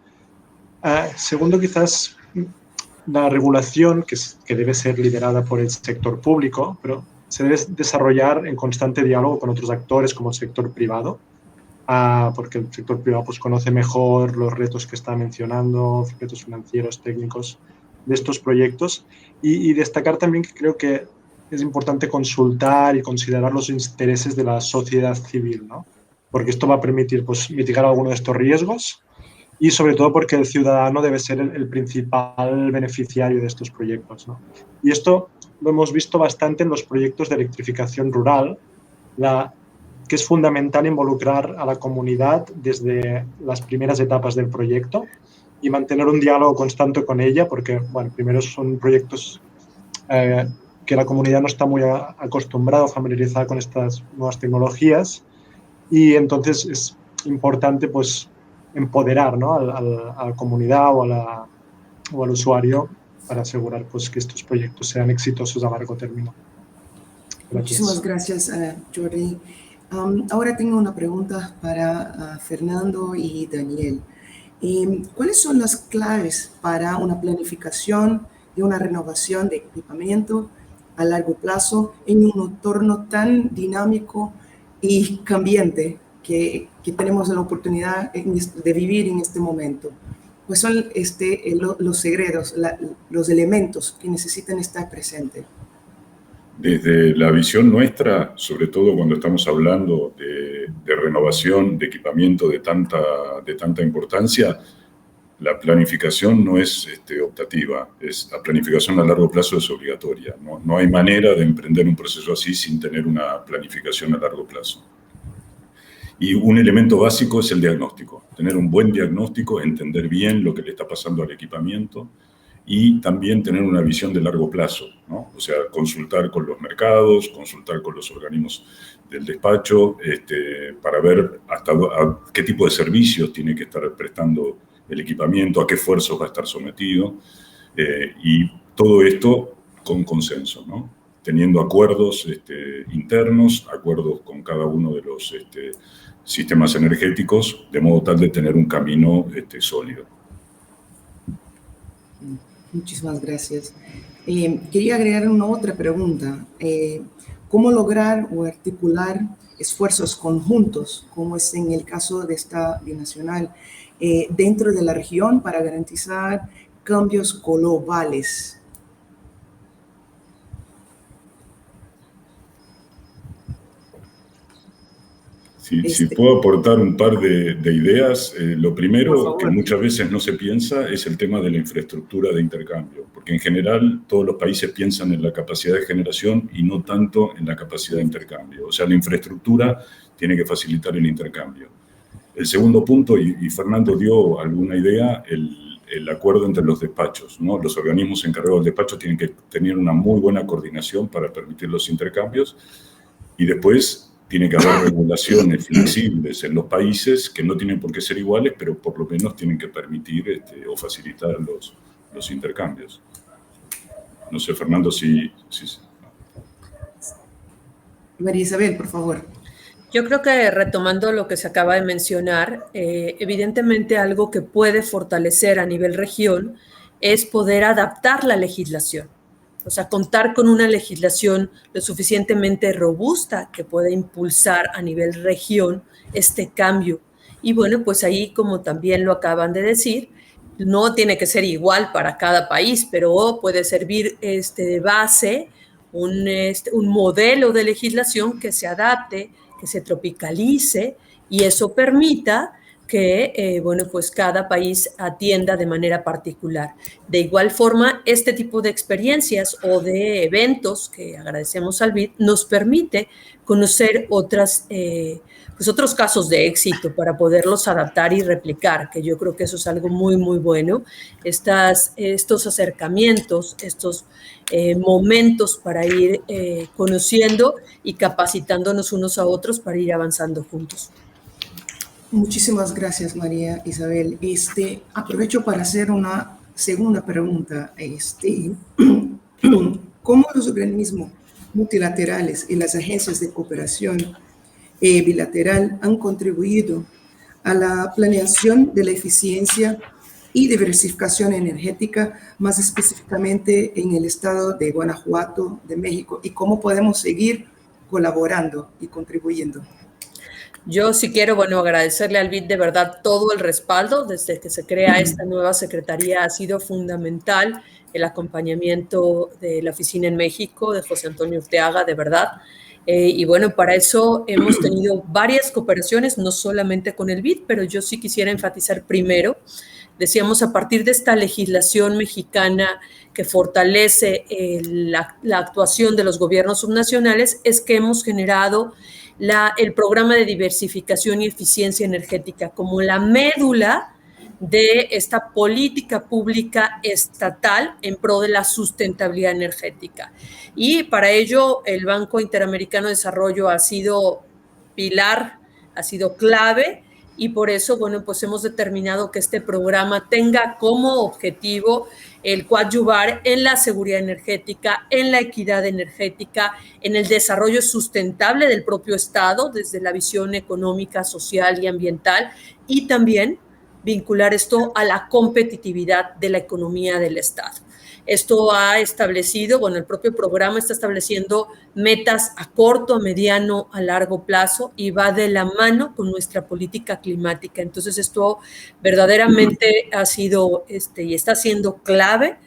Segundo, quizás la regulación, que debe ser liderada por el sector público, pero se debe desarrollar en constante diálogo con otros actores como el sector privado, porque el sector privado pues, conoce mejor los retos que está mencionando, retos financieros, técnicos de estos proyectos, y destacar también que creo que es importante consultar y considerar los intereses de la sociedad civil, ¿no? Porque esto va a permitir pues, mitigar algunos de estos riesgos y sobre todo porque el ciudadano debe ser el principal beneficiario de estos proyectos, ¿no? Y esto lo hemos visto bastante en los proyectos de electrificación rural, que es fundamental involucrar a la comunidad desde las primeras etapas del proyecto y mantener un diálogo constante con ella, porque, bueno, primero son proyectos que la comunidad no está muy acostumbrada o familiarizada con estas nuevas tecnologías, y entonces es importante pues, empoderar, ¿no?, a la comunidad o al usuario para asegurar pues, que estos proyectos sean exitosos a largo término. Gracias. Muchísimas gracias, Jordi. Ahora tengo una pregunta para Fernando y Daniel. ¿Cuáles son las claves para una planificación y una renovación de equipamiento a largo plazo en un entorno tan dinámico y cambiante que tenemos la oportunidad de vivir en este momento? ¿Cuáles son los segredos, los elementos que necesitan estar presentes? Desde la visión nuestra, sobre todo cuando estamos hablando de renovación, de equipamiento de tanta importancia, la planificación no es optativa, la planificación a largo plazo es obligatoria. No hay manera de emprender un proceso así sin tener una planificación a largo plazo. Y un elemento básico es el diagnóstico, tener un buen diagnóstico, entender bien lo que le está pasando al equipamiento y también tener una visión de largo plazo, ¿no? O sea, consultar con los mercados, consultar con los organismos del despacho, para ver a qué tipo de servicios tiene que estar prestando el equipamiento, a qué esfuerzos va a estar sometido, y todo esto con consenso, ¿no? Teniendo acuerdos internos, acuerdos con cada uno de los sistemas energéticos, de modo tal de tener un camino sólido. Muchísimas gracias. Quería agregar una otra pregunta. ¿Cómo lograr o articular esfuerzos conjuntos, como es en el caso de esta binacional, dentro de la región para garantizar cambios globales? Si puedo aportar un par de ideas, lo primero que favor. muchas veces no se piensa es el tema de la infraestructura de intercambio, porque en general todos los países piensan en la capacidad de generación y no tanto en la capacidad de intercambio. O sea, la infraestructura tiene que facilitar el intercambio. El segundo punto, y Fernando dio alguna idea, el acuerdo entre los despachos, ¿no? Los organismos encargados del despacho tienen que tener una muy buena coordinación para permitir los intercambios, y después tiene que haber regulaciones flexibles en los países que no tienen por qué ser iguales, pero por lo menos tienen que permitir o facilitar los intercambios. No sé, Fernando, si... María Isabel, por favor. Yo creo que retomando lo que se acaba de mencionar, evidentemente algo que puede fortalecer a nivel región es poder adaptar la legislación. O sea, contar con una legislación lo suficientemente robusta que pueda impulsar a nivel región este cambio. Y bueno, pues ahí, como también lo acaban de decir, no tiene que ser igual para cada país, pero puede servir de base un modelo de legislación que se adapte, que se tropicalice y eso permita que, bueno, pues cada país atienda de manera particular. De igual forma, este tipo de experiencias o de eventos que agradecemos al BID nos permite conocer otros casos de éxito para poderlos adaptar y replicar, que yo creo que eso es algo muy, muy bueno. Estos acercamientos, estos momentos para ir conociendo y capacitándonos unos a otros para ir avanzando juntos. Muchísimas gracias, María Isabel. Aprovecho para hacer una segunda pregunta. ¿Cómo los organismos multilaterales y las agencias de cooperación bilateral han contribuido a la planeación de la eficiencia y diversificación energética, más específicamente en el estado de Guanajuato, de México, y cómo podemos seguir colaborando y contribuyendo? Yo sí quiero, bueno, agradecerle al BID de verdad todo el respaldo. Desde que se crea esta nueva secretaría ha sido fundamental el acompañamiento de la oficina en México, de José Antonio Urteaga, de verdad. Y bueno, para eso hemos tenido varias cooperaciones, no solamente con el BID, pero yo sí quisiera enfatizar primero, decíamos, a partir de esta legislación mexicana que fortalece la actuación de los gobiernos subnacionales, es que hemos generado el programa de diversificación y eficiencia energética como la médula de esta política pública estatal en pro de la sustentabilidad energética. Y para ello el Banco Interamericano de Desarrollo ha sido pilar, ha sido clave, y por eso, bueno, pues hemos determinado que este programa tenga como objetivo el coadyuvar en la seguridad energética, en la equidad energética, en el desarrollo sustentable del propio Estado, desde la visión económica, social y ambiental, y también vincular esto a la competitividad de la economía del Estado. Esto ha establecido, bueno, el propio programa está estableciendo metas a corto, a mediano, a largo plazo y va de la mano con nuestra política climática. Entonces, esto verdaderamente ha sido y está siendo clave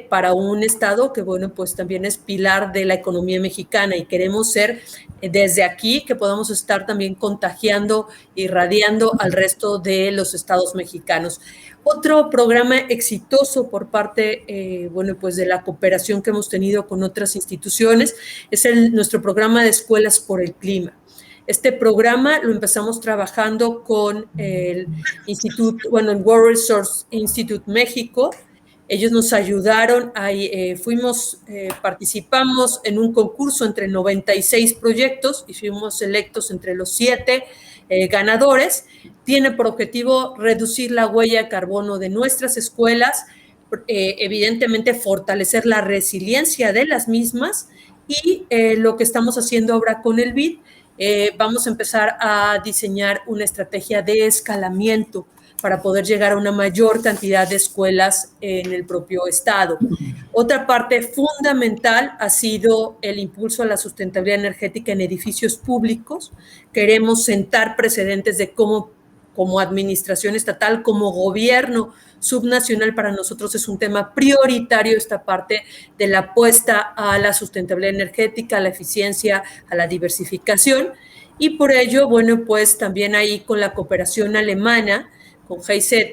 para un Estado que, bueno, pues también es pilar de la economía mexicana y queremos ser desde aquí que podamos estar también contagiando, irradiando al resto de los estados mexicanos. Otro programa exitoso por parte, bueno, pues de la cooperación que hemos tenido con otras instituciones es nuestro programa de Escuelas por el Clima. Este programa lo empezamos trabajando con el instituto, bueno, el World Resource Institute México. Ellos nos ayudaron, participamos en un concurso entre 96 proyectos y fuimos electos entre los 7 ganadores. Tiene por objetivo reducir la huella de carbono de nuestras escuelas, evidentemente fortalecer la resiliencia de las mismas y lo que estamos haciendo ahora con el BID, vamos a empezar a diseñar una estrategia de escalamiento para poder llegar a una mayor cantidad de escuelas en el propio estado. Otra parte fundamental ha sido el impulso a la sustentabilidad energética en edificios públicos. Queremos sentar precedentes de cómo, como administración estatal, como gobierno subnacional, para nosotros es un tema prioritario esta parte de la apuesta a la sustentabilidad energética, a la eficiencia, a la diversificación. y por ello, bueno, pues también ahí con la cooperación alemana, con GIZ,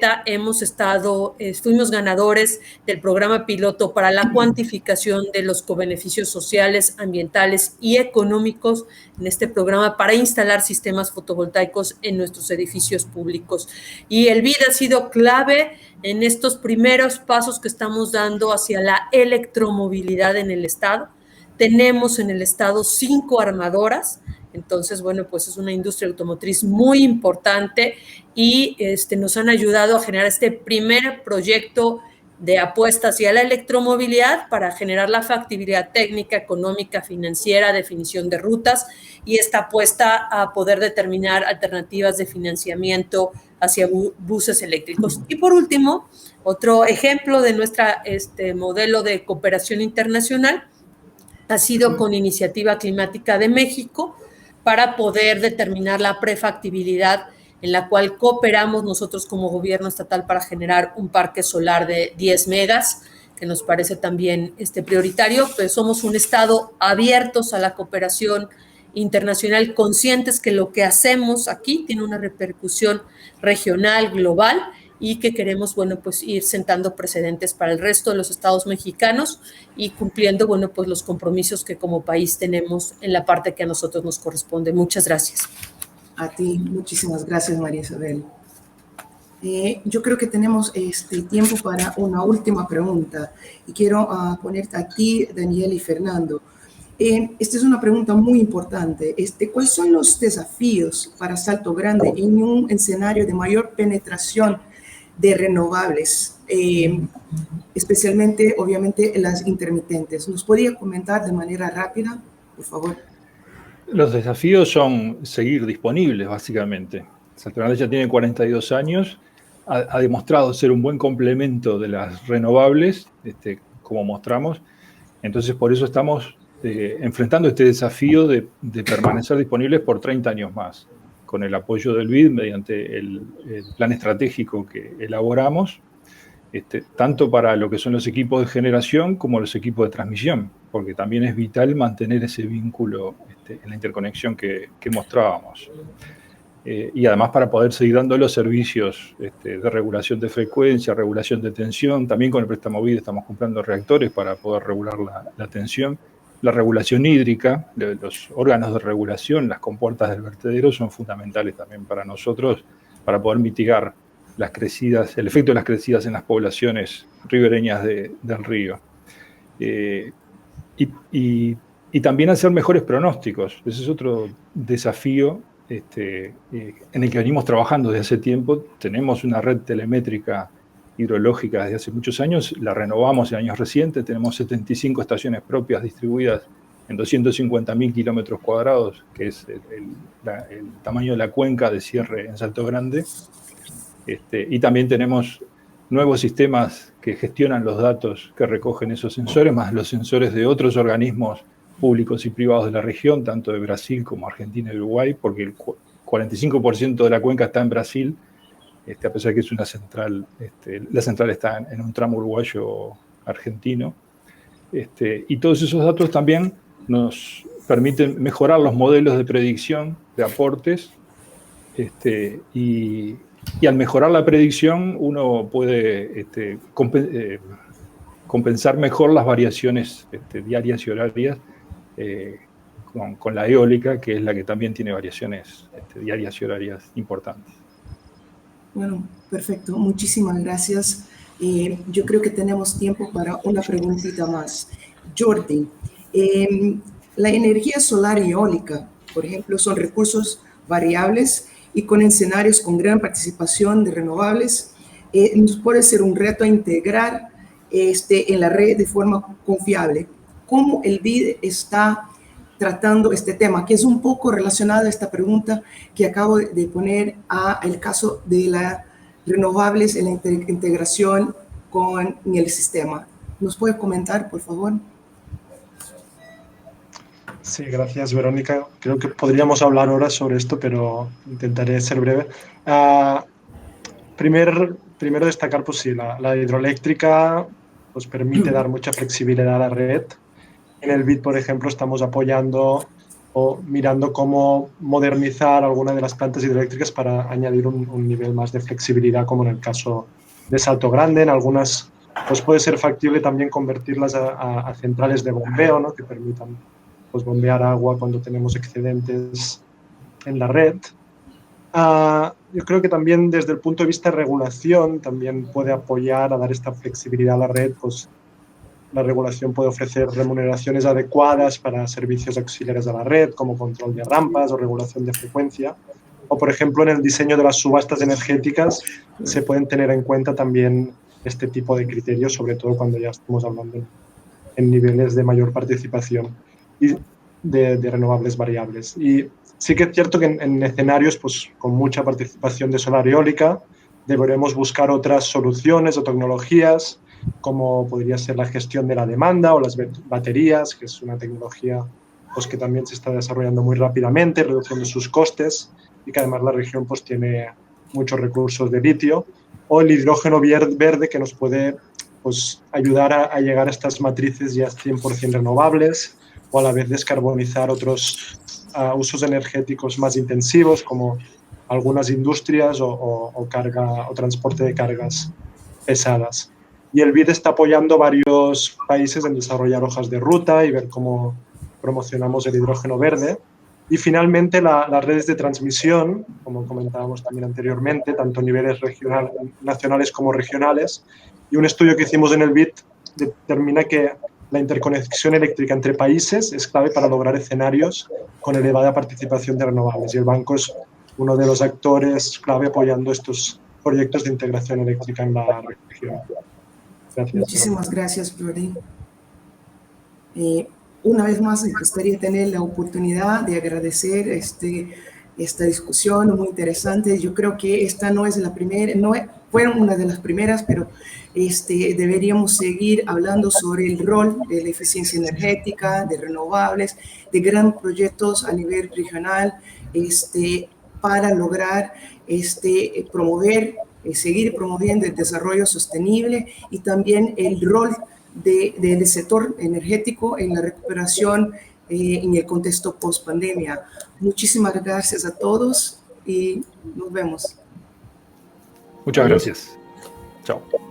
fuimos ganadores del programa piloto para la cuantificación de los cobeneficios sociales, ambientales y económicos en este programa para instalar sistemas fotovoltaicos en nuestros edificios públicos. Y el BID ha sido clave en estos primeros pasos que estamos dando hacia la electromovilidad en el Estado. Tenemos en el Estado 5 armadoras. Entonces, bueno, pues es una industria automotriz muy importante y nos han ayudado a generar este primer proyecto de apuesta hacia la electromovilidad para generar la factibilidad técnica, económica, financiera, definición de rutas y esta apuesta a poder determinar alternativas de financiamiento hacia buses eléctricos. Y por último, otro ejemplo de nuestro modelo de cooperación internacional ha sido con Iniciativa Climática de México, para poder determinar la prefactibilidad en la cual cooperamos nosotros como gobierno estatal para generar un parque solar de 10 megas, que nos parece también prioritario, pero somos un estado abiertos a la cooperación internacional, conscientes que lo que hacemos aquí tiene una repercusión regional, global, y que queremos, bueno, pues ir sentando precedentes para el resto de los estados mexicanos y cumpliendo, bueno, pues los compromisos que como país tenemos en la parte que a nosotros nos corresponde. Muchas gracias. A ti, muchísimas gracias, María Isabel. Yo creo que tenemos tiempo para una última pregunta y quiero ponerte a ti, Daniel y Fernando. Esta es una pregunta muy importante. ¿Cuáles son los desafíos para Salto Grande en un escenario de mayor penetración de renovables, especialmente, obviamente, las intermitentes? ¿Nos podría comentar de manera rápida, por favor? Los desafíos son seguir disponibles, básicamente. Salto Grande ya tiene 42 años, ha demostrado ser un buen complemento de las renovables, como mostramos. Entonces, por eso estamos enfrentando este desafío de permanecer disponibles por 30 años más, con el apoyo del BID mediante el plan estratégico que elaboramos, tanto para lo que son los equipos de generación como los equipos de transmisión, porque también es vital mantener ese vínculo en la interconexión que mostrábamos. Y además para poder seguir dando los servicios de regulación de frecuencia, regulación de tensión. También con el préstamo BID estamos comprando reactores para poder regular la tensión. La regulación hídrica, los órganos de regulación, las compuertas del vertedero son fundamentales también para nosotros para poder mitigar las crecidas, el efecto de las crecidas en las poblaciones ribereñas del río. Y también hacer mejores pronósticos. Ese es otro desafío en el que venimos trabajando desde hace tiempo. Tenemos una red telemétrica hidrológica desde hace muchos años, la renovamos en años recientes, tenemos 75 estaciones propias distribuidas en 250.000 kilómetros cuadrados, que es el tamaño de la cuenca de cierre en Salto Grande. Y también tenemos nuevos sistemas que gestionan los datos que recogen esos sensores, más los sensores de otros organismos públicos y privados de la región, tanto de Brasil como Argentina y Uruguay, porque el 45% de la cuenca está en Brasil, a pesar de que es una central, la central está en un tramo uruguayo-argentino. Y todos esos datos también nos permiten mejorar los modelos de predicción de aportes, y al mejorar la predicción uno puede compensar mejor las variaciones diarias y horarias con la eólica, que es la que también tiene variaciones diarias y horarias importantes. Bueno, perfecto. Muchísimas gracias. Yo creo que tenemos tiempo para una preguntita más. Jordi, la energía solar y eólica, por ejemplo, son recursos variables y con escenarios con gran participación de renovables, nos puede ser un reto a integrar en la red de forma confiable. ¿Cómo el BID está tratando este tema, que es un poco relacionado a esta pregunta que acabo de poner al caso de las renovables en la integración con el sistema? ¿Nos puede comentar, por favor? Sí, gracias, Verónica. Creo que podríamos hablar horas sobre esto, pero intentaré ser breve. Primero destacar, pues sí, la hidroeléctrica nos permite dar mucha flexibilidad a la red. En el BID, por ejemplo, estamos apoyando o mirando cómo modernizar alguna de las plantas hidroeléctricas para añadir un nivel más de flexibilidad, como en el caso de Salto Grande. En algunas pues puede ser factible también convertirlas a centrales de bombeo, ¿no? Que permitan pues bombear agua cuando tenemos excedentes en la red. Yo creo que también desde el punto de vista de regulación también puede apoyar a dar esta flexibilidad a la red. Pues la regulación puede ofrecer remuneraciones adecuadas para servicios auxiliares de la red, como control de rampas o regulación de frecuencia. O, por ejemplo, en el diseño de las subastas energéticas se pueden tener en cuenta también este tipo de criterios, sobre todo cuando ya estamos hablando en niveles de mayor participación y de renovables variables. Y sí que es cierto que en escenarios pues, con mucha participación de solar y eólica deberemos buscar otras soluciones o tecnologías, como podría ser la gestión de la demanda o las baterías, que es una tecnología pues, que también se está desarrollando muy rápidamente, reduciendo sus costes, y que además la región pues, tiene muchos recursos de litio, o el hidrógeno verde, que nos puede pues, ayudar a llegar a estas matrices ya 100% renovables, o a la vez descarbonizar otros usos energéticos más intensivos, como algunas industrias o transporte de cargas pesadas. Y el BID está apoyando varios países en desarrollar hojas de ruta y ver cómo promocionamos el hidrógeno verde. Y finalmente las redes de transmisión, como comentábamos también anteriormente, tanto a niveles nacionales como regionales. Y un estudio que hicimos en el BID determina que la interconexión eléctrica entre países es clave para lograr escenarios con elevada participación de renovables. Y el banco es uno de los actores clave apoyando estos proyectos de integración eléctrica en la región. Gracias. Muchísimas gracias, Flori. Una vez más, me gustaría tener la oportunidad de agradecer esta discusión muy interesante. Yo creo que esta no es la primera, fueron una de las primeras, pero deberíamos seguir hablando sobre el rol de la eficiencia energética, de renovables, de grandes proyectos a nivel regional, para lograr seguir promoviendo el desarrollo sostenible y también el rol del sector energético en la recuperación en el contexto post-pandemia. Muchísimas gracias a todos y nos vemos. Muchas gracias. Chao.